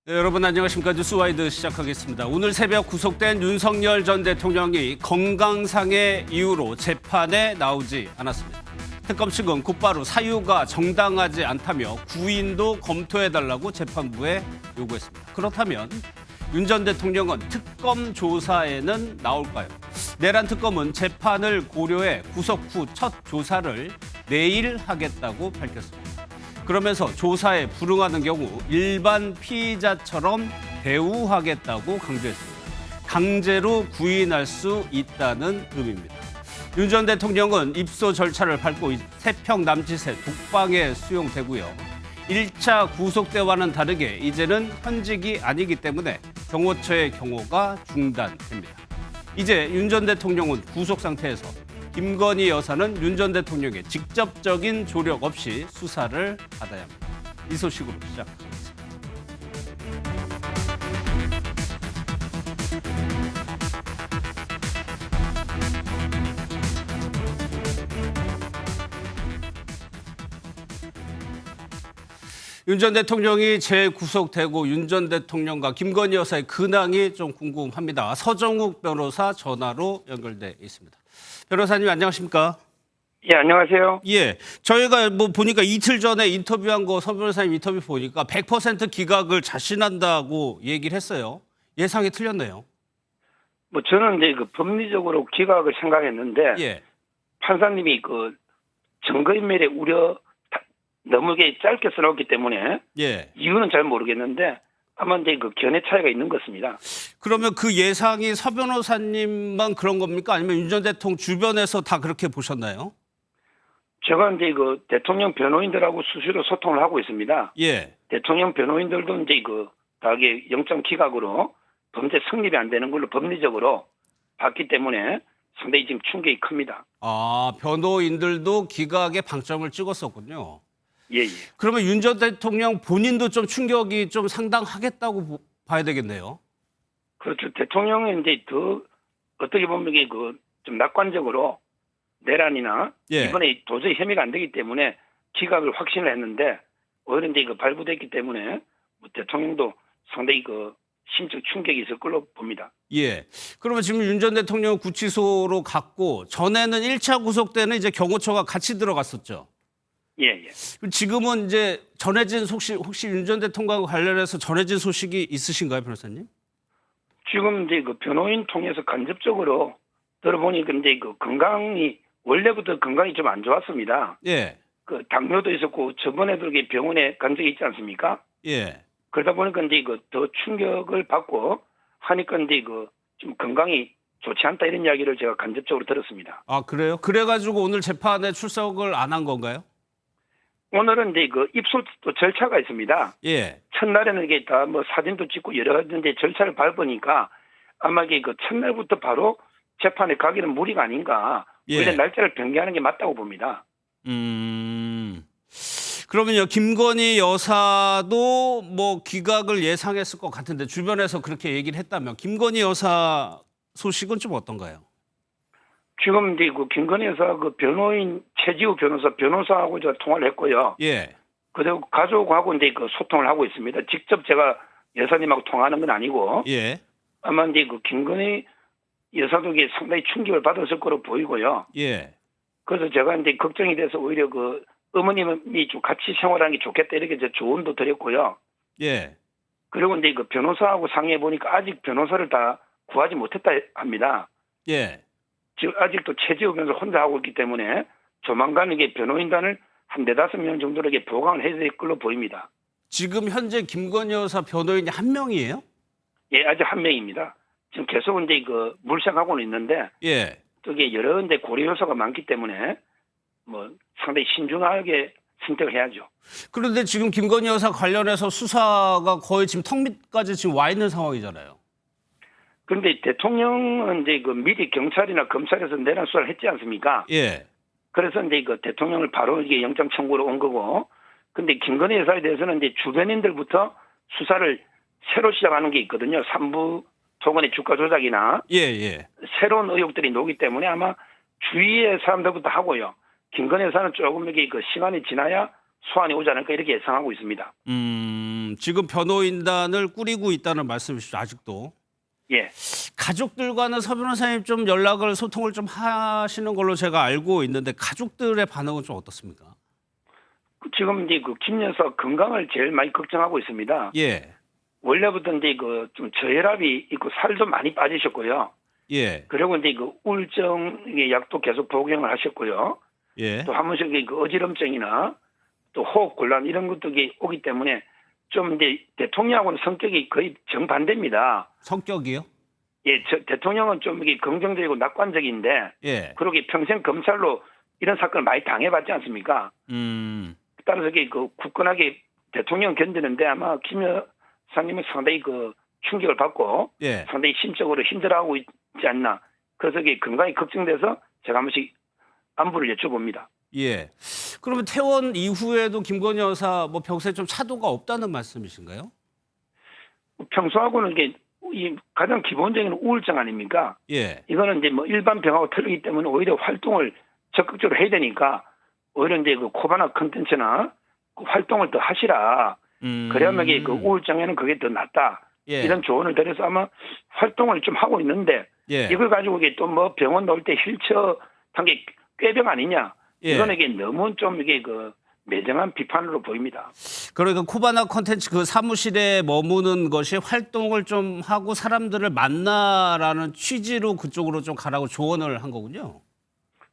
네, 여러분 안녕하십니까. 뉴스와이드 시작하겠습니다. 오늘 새벽 구속된 윤석열 전 대통령이 건강상의 이유로 재판에 나오지 않았습니다. 특검 측은 곧바로 사유가 정당하지 않다며 구인도 검토해달라고 재판부에 요구했습니다. 그렇다면 윤 전 대통령은 특검 조사에는 나올까요? 내란 특검은 재판을 고려해 구속 후 첫 조사를 내일 하겠다고 밝혔습니다. 그러면서 조사에 불응하는 경우 일반 피의자처럼 대우하겠다고 강조했습니다. 강제로 구인할 수 있다는 의미입니다. 윤 전 대통령은 입소 절차를 밟고 세평 남짓의 독방에 수용되고요. 1차 구속 때와는 다르게 이제는 현직이 아니기 때문에 경호처의 경호가 중단됩니다. 이제 윤 전 대통령은 구속 상태에서 김건희 여사는 윤 전 대통령의 직접적인 조력 없이 수사를 받아야 합니다. 이 소식으로 시작하겠습니다. 윤 전 대통령이 재구속되고 윤 전 대통령과 김건희 여사의 근황이 좀 궁금합니다. 서정욱 변호사 전화로 연결돼 있습니다. 변호사님 안녕하십니까? 예, 안녕하세요. 예, 저희가 보니까 이틀 전에 인터뷰한 거 서 변호사님 인터뷰 보니까 100% 기각을 자신한다고 얘기를 했어요. 예상이 틀렸네요. 저는 이제 법리적으로 기각을 생각했는데 예, 판사님이 증거인멸의 우려 너무 짧게 써놓기 때문에 예. 이유는 잘 모르겠는데 아마 이제 견해 차이가 있는 것 같습니다. 그러면 그 예상이 서 변호사님만 그런 겁니까? 아니면 윤 전 대통령 주변에서 다 그렇게 보셨나요? 제가 이제 대통령 변호인들하고 수시로 소통을 하고 있습니다. 예. 대통령 변호인들도 이제 다게 영장 기각으로 범죄 성립이 안 되는 걸로 법리적으로 봤기 때문에 상당히 지금 충격이 큽니다. 아, 변호인들도 기각에 방점을 찍었었군요. 예, 예. 그러면 윤 전 대통령 본인도 좀 충격이 좀 상당하겠다고 봐야 되겠네요. 그렇죠. 대통령은 이제 더 어떻게 보면 이게 좀 낙관적으로 내란이나 예. 이번에 도저히 혐의가 안 되기 때문에 기각을 확신을 했는데 오히려 이제 발부됐기 때문에 대통령도 상당히 심적 충격이 있을 걸로 봅니다. 예. 그러면 지금 윤 전 대통령 구치소로 갔고 전에는 1차 구속 때는 이제 경호처가 같이 들어갔었죠. 예, 예. 지금은 이제 전해진 혹시 윤 전 대통령과 관련해서 전해진 소식이 있으신가요, 변호사님? 지금 이제 변호인 통해서 간접적으로 들어보니까 이제 건강이 원래부터 건강이 좀 안 좋았습니다. 예. 당뇨도 있었고 저번에도 이렇게 병원에 간 적이 있지 않습니까? 예. 그러다 보니까 이제 더 충격을 받고 하니까 이제 좀 건강이 좋지 않다 이런 이야기를 제가 간접적으로 들었습니다. 아, 그래요? 그래가지고 오늘 재판에 출석을 안 한 건가요? 오늘은 이제 입소 또 절차가 있습니다. 예. 첫날에는 이게 다 사진도 찍고 여러 가지 이제 절차를 밟으니까 아마 이게 첫날부터 바로 재판에 가기는 무리가 아닌가. 예. 오히려 날짜를 변경하는 게 맞다고 봅니다. 그러면요, 김건희 여사도 기각을 예상했을 것 같은데 주변에서 그렇게 얘기를 했다면 김건희 여사 소식은 좀 어떤가요? 지금 이제 김건희 여사 변호인 최지우 변호사하고 제가 통화를 했고요. 예. 그리고 가족하고 이제 소통을 하고 있습니다. 직접 제가 여사님하고 통화하는 건 아니고 예. 아마 이제 김건희 여사도 이게 상당히 충격을 받았을 거로 보이고요. 예. 그래서 제가 이제 걱정이 돼서 오히려 어머님이 좀 같이 생활하는 게 좋겠다 이렇게 제 조언도 드렸고요. 예. 그리고 이제 변호사하고 상의해 보니까 아직 변호사를 다 구하지 못했다 합니다. 예. 지금 아직도 최지우 변호사 혼자 하고 있기 때문에 조만간 이게 변호인단을 한 4-5명 정도에게 보강을 해야 될 걸로 보입니다. 지금 현재 김건희 여사 변호인이 한 명이에요? 예, 아직 한 명입니다. 지금 계속 이제 물색하고는 있는데 예. 그게 여러 이제 고려 요소가 많기 때문에 상당히 신중하게 선택을 해야죠. 그런데 지금 김건희 여사 관련해서 수사가 거의 지금 턱 밑까지 지금 와 있는 상황이잖아요. 그런데 대통령은 이제 미리 경찰이나 검찰에서 내란 수사를 했지 않습니까? 예. 그래서 이제 대통령을 바로 이게 영장 청구로 온 거고, 근데 김건희 여사에 대해서는 이제 주변인들부터 수사를 새로 시작하는 게 있거든요. 삼부 토건의 주가 조작이나 예, 예. 새로운 의혹들이 나오기 때문에 아마 주위의 사람들부터 하고요. 김건희 여사는 조금 이게 시간이 지나야 소환이 오지 않을까 이렇게 예상하고 있습니다. 지금 변호인단을 꾸리고 있다는 말씀이시죠, 아직도. 예. 가족들과는 서 변호사님 좀 연락을 소통을 좀 하시는 걸로 제가 알고 있는데 가족들의 반응은 좀 어떻습니까? 지금 이제 그 김 여사 건강을 제일 많이 걱정하고 있습니다. 예, 원래부터 이제 그 좀 저혈압이 있고 살도 많이 빠지셨고요. 예, 그리고 이제 그 우울증의 약도 계속 복용을 하셨고요. 예. 또 한 번씩 그 어지럼증이나 또 호흡 곤란 이런 것도 오기 때문에 좀 이제 대통령하고는 성격이 거의 정반대입니다. 성격이요? 예, 대통령은 좀 이게 긍정적이고 낙관적인데 예. 그러게 평생 검찰로 이런 사건을 많이 당해봤지 않습니까? 따라서 이게 그 굳건하게 대통령 견디는데 아마 김 여사님은 상당히 그 충격을 받고 예. 상당히 심적으로 힘들어하고 있지 않나. 그래서 이게 건강이 걱정돼서 제가 한 번씩 안부를 여쭤봅니다. 예. 그러면 퇴원 이후에도 김건희 여사 뭐 병세에 좀 차도가 없다는 말씀이신가요? 평소하고는 이게 이 가장 기본적인 우울증 아닙니까? 예. 이거는 이제 뭐 일반 병하고 다르기 때문에 오히려 활동을 적극적으로 해야 되니까 오히려 이제 그 코바나 컨텐츠나 그 활동을 더 하시라. 그래야만 이게 그 우울증에는 그게 더 낫다. 예. 이런 조언을 드려서 아마 활동을 좀 하고 있는데 예. 이걸 가지고 이게 또 뭐 병원 나올 때 휠체어 탄 게 꾀병 아니냐? 예. 이거는 이게 너무 좀 이게 그 매정한 비판으로 보입니다. 그러니까 코바나 컨텐츠 그 사무실에 머무는 것이 활동을 좀 하고 사람들을 만나라는 취지로 그쪽으로 좀 가라고 조언을 한 거군요.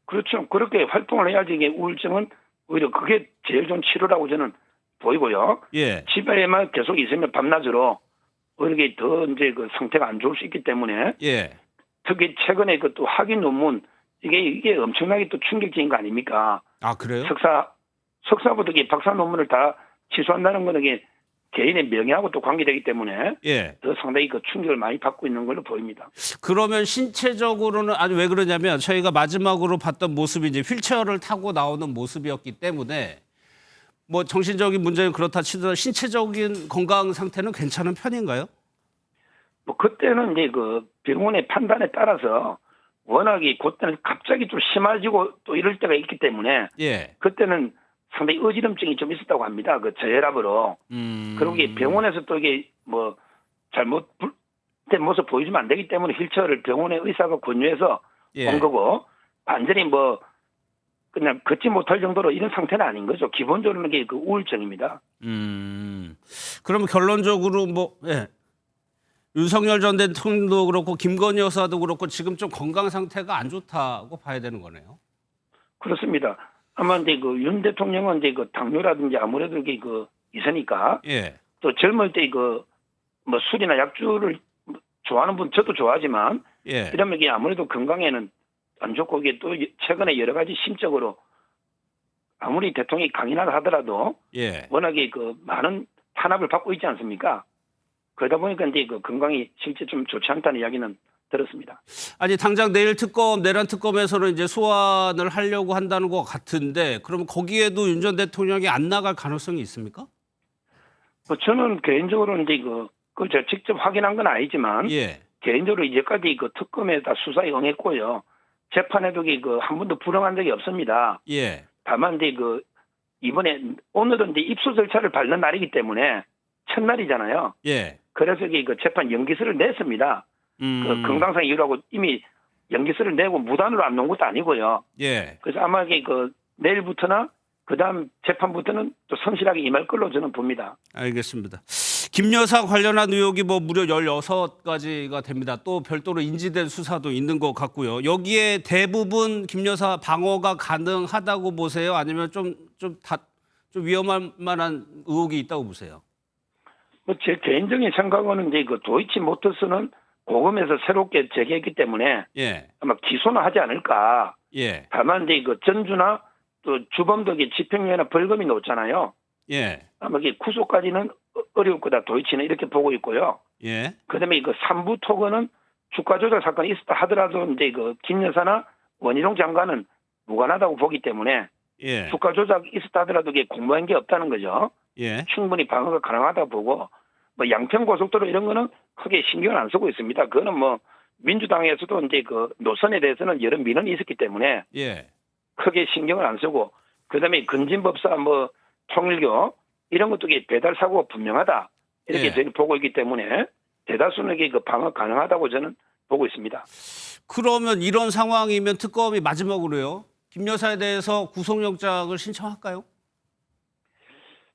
그렇죠. 그렇게 활동을 해야지 이게 우울증은 오히려 그게 제일 좋은 치료라고 저는 보이고요. 예. 집에만 계속 있으면 밤낮으로 오히려 이게 더 이제 그 상태가 안 좋을 수 있기 때문에 예. 특히 최근에 그 또 학위 논문 이게 엄청나게 또 충격적인 거 아닙니까? 아, 그래요? 석사부터 이게 박사 논문을 다 취소한다는 거는 이게 개인의 명예하고 또 관계되기 때문에 예. 더 상당히 그 충격을 많이 받고 있는 걸로 보입니다. 그러면 신체적으로는 아니 왜 그러냐면 저희가 마지막으로 봤던 모습이 이제 휠체어를 타고 나오는 모습이었기 때문에 뭐 정신적인 문제는 그렇다 치더라도 신체적인 건강 상태는 괜찮은 편인가요? 뭐 그때는 이제 그 병원의 판단에 따라서 워낙에 그때는 갑자기 좀 심해지고 또 이럴 때가 있기 때문에 예. 그때는 상당히 어지럼증이 좀 있었다고 합니다. 그 저혈압으로. 그리고 이게 병원에서 또 이게 뭐 잘못된 모습 보여주면 안 되기 때문에 휠체어를 병원의 의사가 권유해서 예. 온 거고 완전히 뭐 그냥 걷지 못할 정도로 이런 상태는 아닌 거죠. 기본적으로는 이게 그 우울증입니다. 그러면 결론적으로 뭐 예. 윤석열 전 대통령도 그렇고 김건희 여사도 그렇고 지금 좀 건강 상태가 안 좋다고 봐야 되는 거네요. 그렇습니다. 아마 이제 그 윤 대통령은 이제 그 당뇨라든지 아무래도 이게 그 있으니까 예. 또 젊을 때 그 뭐 술이나 약주를 좋아하는 분 저도 좋아하지만 예. 이러면 이게 아무래도 건강에는 안 좋고 이게 또 최근에 여러 가지 심적으로 아무리 대통령이 강인하다 하더라도 예. 워낙에 그 많은 탄압을 받고 있지 않습니까? 그러다 보니까 이제 그 건강이 실제 좀 좋지 않다는 이야기는 들었습니다. 아니 당장 내란 특검에서는 이제 소환을 하려고 한다는 것 같은데 그럼 거기에도 윤 전 대통령이 안 나갈 가능성이 있습니까? 뭐 저는 개인적으로 이제 그걸 제가 직접 확인한 건 아니지만 예. 개인적으로 이제까지 그 특검에 다 수사에 응했고요. 재판에도 한 번도 불응한 적이 없습니다. 예. 다만 이제 이번에 오늘은 이제 입수 절차를 밟는 날이기 때문에 첫날이잖아요. 예. 그래서 그 재판 연기서를 냈습니다. 그 건강상 이유라고 이미 연기서를 내고 무단으로 안 놓은 것도 아니고요. 예. 그래서 아마 이게 내일부터나 그다음 재판부터는 또 성실하게 임할 걸로 저는 봅니다. 알겠습니다. 김 여사 관련한 의혹이 뭐 무려 16가지가 됩니다. 또 별도로 인지된 수사도 있는 것 같고요. 여기에 대부분 김 여사 방어가 가능하다고 보세요? 아니면 좀 위험할 만한 의혹이 있다고 보세요? 제 개인적인 생각은 이제 도이치모터스는 고검에서 새롭게 제기했기 때문에 예. 아마 기소는 하지 않을까. 예. 다만 이제 전주나 또 주범도 집행유예나 벌금이 높잖아요. 예. 아마 이게 구속까지는 어려울 거다. 도이치는 이렇게 보고 있고요. 예. 그다음에 3부 토건은 주가 조작 사건이 있었다 하더라도 이제 김 여사나 원희룡 장관은 무관하다고 보기 때문에 예. 주가 조작이 있었다 하더라도 이게 공모한 게 없다는 거죠. 예. 충분히 방어가 가능하다고 보고 양평 고속도로 이런 거는 크게 신경을 안 쓰고 있습니다. 그거는 민주당에서도 이제 노선에 대해서는 여러 민원이 있었기 때문에 예. 크게 신경을 안 쓰고 그다음에 근진법사 통일교 이런 것도 배달 사고가 분명하다. 이렇게 예. 저희는 보고 있기 때문에 대다수에게 그 방어 가능하다고 저는 보고 있습니다. 그러면 이런 상황이면 특검이 마지막으로요. 김 여사에 대해서 구속영장을 신청할까요?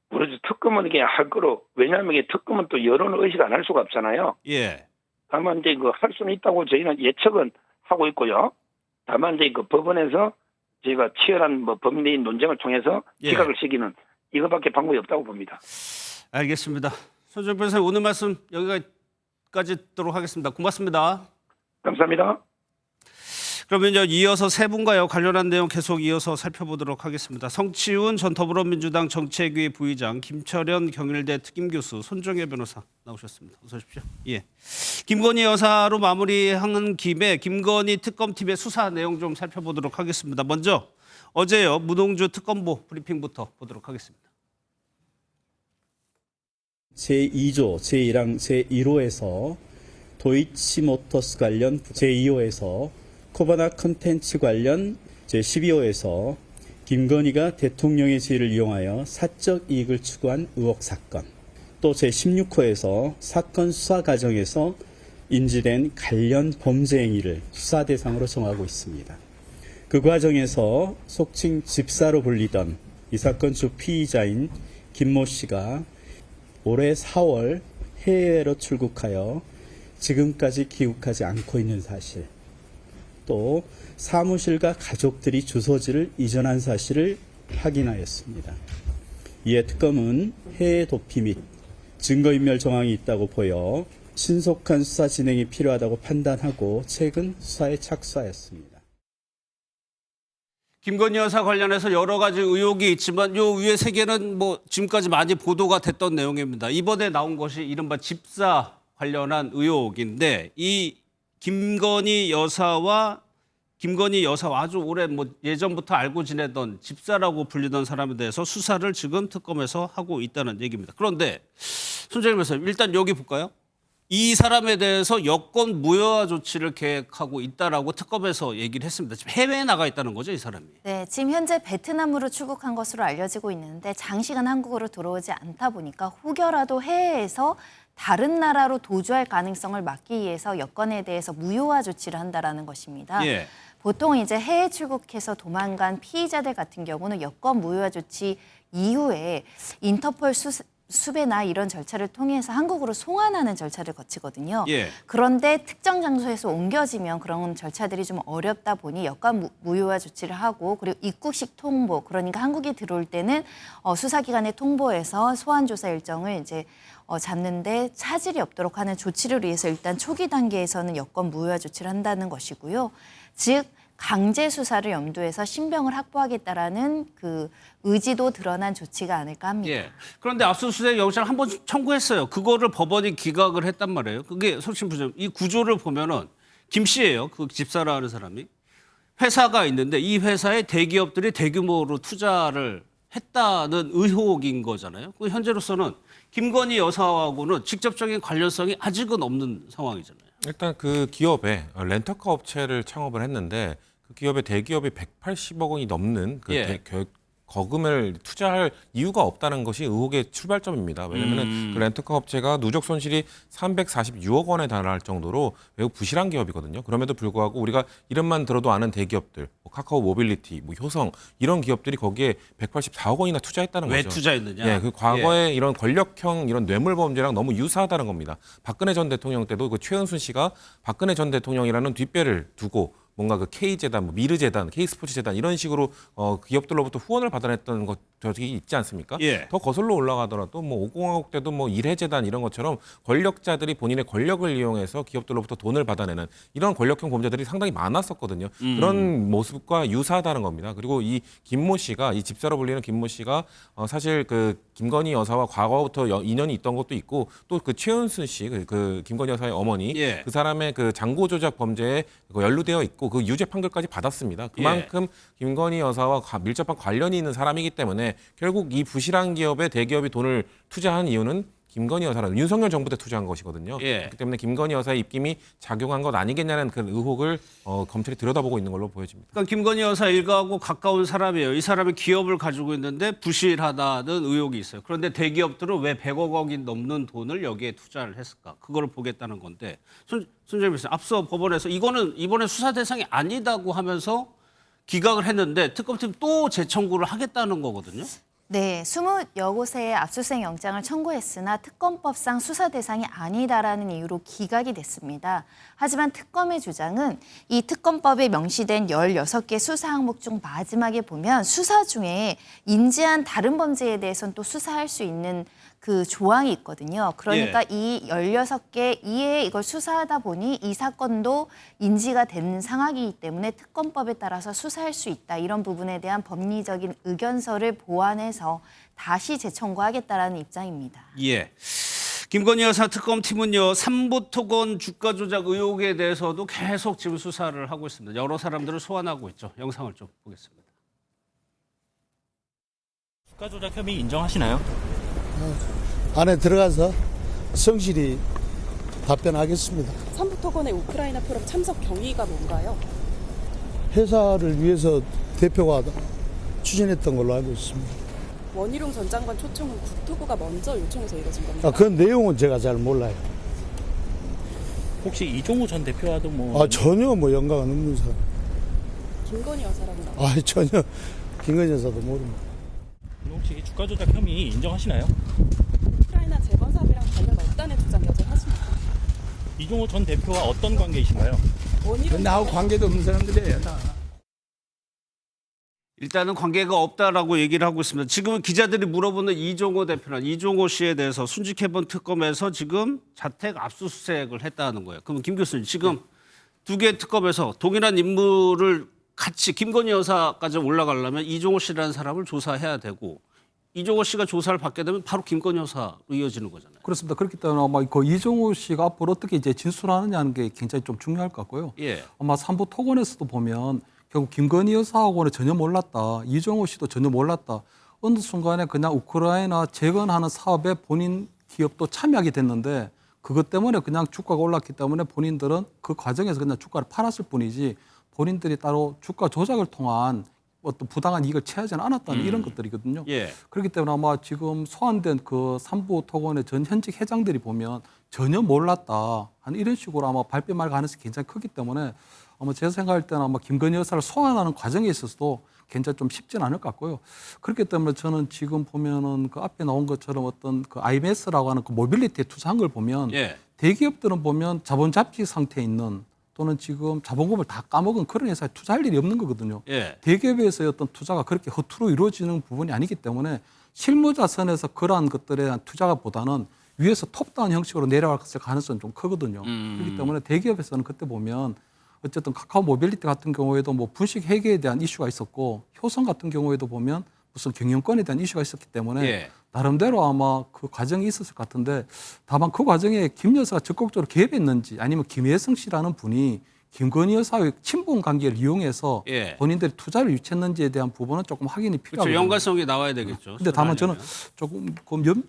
그래서 특검은 그냥 할 거로, 왜냐하면 이게 특검은 또 여론을 의식 안 할 수가 없잖아요. 예. 다만 이제 그 할 수는 있다고 저희는 예측은 하고 있고요. 다만 이제 그 법원에서 저희가 치열한 뭐 법리인 논쟁을 통해서 예. 기각을 시키는 이거밖에 방법이 없다고 봅니다. 알겠습니다. 손정 변호사님 오늘 말씀 여기까지 듣도록 하겠습니다. 고맙습니다. 감사합니다. 그러면요 이어서 세 분과요 관련한 내용 계속 이어서 살펴보도록 하겠습니다. 성치훈 전 더불어민주당 정책위 부의장, 김철현 경일대 특임교수, 손정혜 변호사 나오셨습니다. 어서 오십시오. 예. 김건희 여사로 마무리하는 김에 김건희 특검팀의 수사 내용 좀 살펴보도록 하겠습니다. 먼저 어제요 문홍주 특검보 브리핑부터 보도록 하겠습니다. 제2조 제1항 제1호에서 도이치모터스 관련 제2호에서 코바나 컨텐츠 관련 제12호에서 김건희가 대통령의 지위를 이용하여 사적 이익을 추구한 의혹 사건, 또 제16호에서 사건 수사 과정에서 인지된 관련 범죄 행위를 수사 대상으로 정하고 있습니다. 그 과정에서 속칭 집사로 불리던 이 사건 주 피의자인 김모 씨가 올해 4월 해외로 출국하여 지금까지 귀국하지 않고 있는 사실, 또 사무실과 가족들이 주소지를 이전한 사실을 확인하였습니다. 이에 특검은 해외 도피 및 증거인멸 정황이 있다고 보여 신속한 수사 진행이 필요하다고 판단하고 최근 수사에 착수하였습니다. 김건희 여사 관련해서 여러 가지 의혹이 있지만 요 위에 세 개는 뭐 지금까지 많이 보도가 됐던 내용입니다. 이번에 나온 것이 이른바 집사 관련한 의혹인데 이 김건희 여사와 아주 오래 뭐 예전부터 알고 지내던 집사라고 불리던 사람에 대해서 수사를 지금 특검에서 하고 있다는 얘기입니다. 그런데 손정혜 변호사님 일단 여기 볼까요? 이 사람에 대해서 여권 무효화 조치를 계획하고 있다라고 특검에서 얘기를 했습니다. 지금 해외에 나가 있다는 거죠, 이 사람이? 네, 지금 현재 베트남으로 출국한 것으로 알려지고 있는데 장시간 한국으로 들어오지 않다 보니까 혹여라도 해외에서 다른 나라로 도주할 가능성을 막기 위해서 여권에 대해서 무효화 조치를 한다라는 것입니다. 예. 보통 이제 해외 출국해서 도망간 피의자들 같은 경우는 여권 무효화 조치 이후에 인터폴 수배나 이런 절차를 통해서 한국으로 송환하는 절차를 거치거든요. 예. 그런데 특정 장소에서 옮겨지면 그런 절차들이 좀 어렵다 보니 여권 무효화 조치를 하고, 그리고 입국식 통보, 그러니까 한국에 들어올 때는 수사기관에 통보해서 소환 조사 일정을 이제 잡는데 차질이 없도록 하는 조치를 위해서 일단 초기 단계에서는 여권 무효화 조치를 한다는 것이고요. 즉 강제 수사를 염두해서 신병을 확보하겠다라는 그 의지도 드러난 조치가 아닐까 합니다. 예. 그런데 압수수색 영장을 한 번 청구했어요. 그거를 법원이 기각을 했단 말이에요. 그게 솔직히 부정. 이 구조를 보면은 김 씨예요. 그 집사라는 사람이 회사가 있는데 이 회사에 대기업들이 대규모로 투자를 했다는 의혹인 거잖아요. 그 현재로서는 김건희 여사하고는 직접적인 관련성이 아직은 없는 상황이잖아요. 일단 그 기업에 렌터카 업체를 창업을 했는데 그 기업의 대기업이 180억 원이 넘는 그 예. 거금을 투자할 이유가 없다는 것이 의혹의 출발점입니다. 왜냐하면 그 렌터카 업체가 누적 손실이 346억 원에 달할 정도로 매우 부실한 기업이거든요. 그럼에도 불구하고 우리가 이름만 들어도 아는 대기업들, 뭐 카카오 모빌리티, 뭐 효성 이런 기업들이 거기에 184억 원이나 투자했다는 왜 거죠. 투자했느냐? 예, 그 과거에 이런 권력형 이런 뇌물 범죄랑 너무 유사하다는 겁니다. 박근혜 전 대통령 때도 그 최은순 씨가 박근혜 전 대통령이라는 뒷배를 두고 뭔가 그 K재단, 뭐 미르재단, K스포츠재단 이런 식으로 기업들로부터 후원을 받아냈던 것들이 있지 않습니까? 예. 더 거슬러 올라가더라도 뭐 50화국 때도 뭐 일해재단 이런 것처럼 권력자들이 본인의 권력을 이용해서 기업들로부터 돈을 받아내는 이런 권력형 범죄들이 상당히 많았었거든요. 그런 모습과 유사하다는 겁니다. 그리고 이 김모 씨가 이 집사로 불리는 김모 씨가 사실 그 김건희 여사와 과거부터 인연이 있던 것도 있고 또 그 최은순 씨, 그 김건희 여사의 어머니 예. 그 사람의 그 장고 조작 범죄에 연루되어 있고 그 유죄 판결까지 받았습니다. 그만큼 김건희 여사와 밀접한 관련이 있는 사람이기 때문에 결국 이 부실한 기업에 대기업이 돈을 투자한 이유는 김건희 여사라는 윤석열 정부 때 투자한 것이거든요. 예. 그렇기 때문에 김건희 여사의 입김이 작용한 것 아니겠냐는 그 의혹을 검찰이 들여다보고 있는 걸로 보여집니다. 그러니까 김건희 여사 일가하고 가까운 사람이에요. 이 사람이 기업을 가지고 있는데 부실하다는 의혹이 있어요. 그런데 대기업들은 왜 100억 원이 넘는 돈을 여기에 투자를 했을까? 그거를 보겠다는 건데 손재민 교수님, 앞서 법원에서 이거는 이번에 수사 대상이 아니다고 하면서 기각을 했는데 특검팀 또 재청구를 하겠다는 거거든요. 네, 20여 곳에 압수수색 영장을 청구했으나 특검법상 수사 대상이 아니다라는 이유로 기각이 됐습니다. 하지만 특검의 주장은 이 특검법에 명시된 16개 수사 항목 중 마지막에 보면 수사 중에 인지한 다른 범죄에 대해서는 또 수사할 수 있는 그 조항이 있거든요. 그러니까 이 16개 이에 이걸 수사하다 보니 이 사건도 인지가 된 상황이기 때문에 특검법에 따라서 수사할 수 있다. 이런 부분에 대한 법리적인 의견서를 보완해서 다시 재청구하겠다라는 입장입니다. 예. 김건희 여사 특검팀은요, 삼부토건 주가 조작 의혹에 대해서도 계속 지금 수사를 하고 있습니다. 여러 사람들을 소환하고 있죠. 영상을 좀 보겠습니다. 주가 조작 혐의 인정하시나요? 안에 들어가서 성실히 답변하겠습니다. 삼부토건의 우크라이나 포럼 참석 경위가 뭔가요? 회사를 위해서 대표가 추진했던 걸로 알고 있습니다. 원희룡 전 장관 초청은 국토부가 먼저 요청해서 이뤄진 겁니다. 그 내용은 제가 잘 몰라요. 혹시 이종우 전 대표와도 뭐 전혀 연관은 없는 사람. 김건희 여사라고 나와요. 전혀 김건희 여사도 모릅니다. 혹시 주가 조작 혐의 인정하시나요? 우크라이나 재건 사업이랑 관련 없다는 주장 여전하십니까? 이종우 전 대표와 어떤 관계이신가요? 원희룡 나하고 관계도 없는 사람들이에요. 일단은 관계가 없다라고 얘기를 하고 있습니다. 지금 기자들이 물어보는 이종호 대표는 이종호 씨에 대해서 순직해본 특검에서 지금 자택 압수수색을 했다는 거예요. 그럼 김 교수님, 지금 두 개의 특검에서 동일한 인물을 같이 김건희 여사까지 올라가려면 이종호 씨라는 사람을 조사해야 되고 이종호 씨가 조사를 받게 되면 바로 김건희 여사로 이어지는 거잖아요. 그렇습니다. 그렇기 때문에 아마 그 이종호 씨가 앞으로 어떻게 이제 진술하느냐는 게 굉장히 좀 중요할 것 같고요. 예. 아마 삼부 토건에서도 보면 결국 김건희 여사하고는 전혀 몰랐다. 이종호 씨도 전혀 몰랐다. 어느 순간에 그냥 우크라이나 재건하는 사업에 본인 기업도 참여하게 됐는데 그것 때문에 그냥 주가가 올랐기 때문에 본인들은 그 과정에서 그냥 주가를 팔았을 뿐이지 본인들이 따로 주가 조작을 통한 어떤 부당한 이익을 취하지는 않았다는 이런 것들이거든요. 예. 그렇기 때문에 아마 지금 소환된 그 삼부 토건의 전 현직 회장들이 보면 전혀 몰랐다 하는 이런 식으로 아마 발뺌할 가능성이 굉장히 크기 때문에 아마 제 생각할 때는 아마 김건희 여사를 소환하는 과정에 있어서도 굉장히 좀 쉽지는 않을 것 같고요. 그렇기 때문에 저는 지금 보면은 그 앞에 나온 것처럼 어떤 그 IMS라고 하는 그 모빌리티에 투자한 걸 보면 예. 대기업들은 보면 자본 잡기 상태에 있는 또는 지금 자본금을 다 까먹은 그런 회사에 투자할 일이 없는 거거든요. 예. 대기업에서의 어떤 투자가 그렇게 허투루 이루어지는 부분이 아니기 때문에 실무자선에서 그러한 것들에 대한 투자가 보다는 위에서 톱다운 형식으로 내려갈 가능성이 좀 크거든요. 그렇기 때문에 대기업에서는 그때 보면 어쨌든 카카오 모빌리티 같은 경우에도 뭐 분식 회계에 대한 이슈가 있었고 효성 같은 경우에도 보면 무슨 경영권에 대한 이슈가 있었기 때문에 예. 나름대로 아마 그 과정이 있었을 것 같은데 다만 그 과정에 김 여사가 적극적으로 개입했는지 아니면 김혜성 씨라는 분이 김건희 여사의 친분 관계를 이용해서 예. 본인들이 투자를 유치했는지에 대한 부분은 조금 확인이 그렇죠. 필요하거든요. 연관성이 나와야 되겠죠. 근데 다만 저는 조금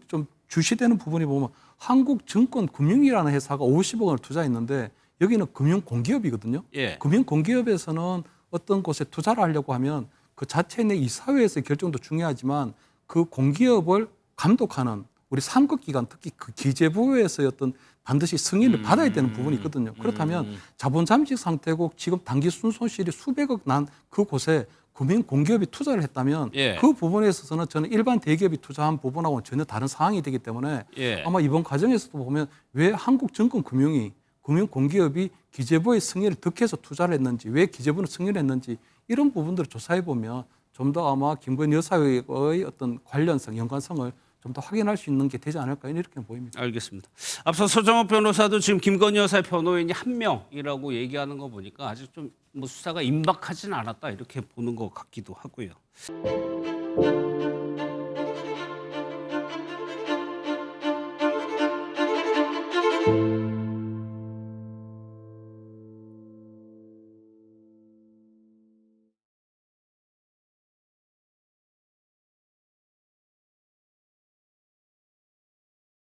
좀 주시되는 부분이 보면 한국증권금융이라는 회사가 50억 원을 투자했는데 여기는 금융공기업이거든요. 예. 금융공기업에서는 어떤 곳에 투자를 하려고 하면 그 자체 내 이사회에서의 결정도 중요하지만 그 공기업을 감독하는 우리 상급기관 특히 그 기재부에서의 어떤 반드시 승인을 받아야 되는 부분이 있거든요. 그렇다면 자본 잠식 상태고 지금 단기 순손실이 수백억 난 그곳에 금융공기업이 투자를 했다면 예. 그 부분에 있어서는 저는 일반 대기업이 투자한 부분하고는 전혀 다른 상황이 되기 때문에 예. 아마 이번 과정에서도 보면 왜 한국증권금융이 금융공기업이 기재부의 승인을 득해서 투자를 했는지 왜 기재부는 승인을 했는지 이런 부분들을 조사해 보면 좀 더 아마 김건희 여사의 어떤 관련성, 연관성을 좀 더 확인할 수 있는 게 되지 않을까 이렇게 보입니다. 알겠습니다. 앞서 서정호 변호사도 지금 김건희 여사의 변호인이 한 명이라고 얘기하는 거 보니까 아직 좀 뭐 수사가 임박하지는 않았다 이렇게 보는 것 같기도 하고요.